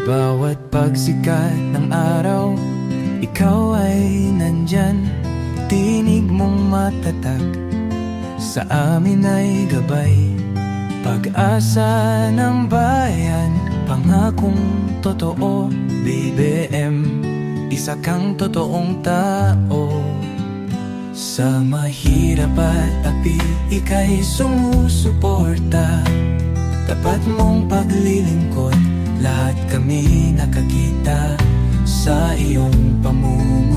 bawat pagsikat ng araw, ikaw ay nandyan. Tinig mong matatag, sa amin ay gabay. Pag-asa ng bayan, pangakong totoo. BBM, isa kang totoong tao. Sa mahirap at api, ika'y sumusuporta. Tapat mong paglilingkod, lahat kami nakakita sa iyong pamumuhay.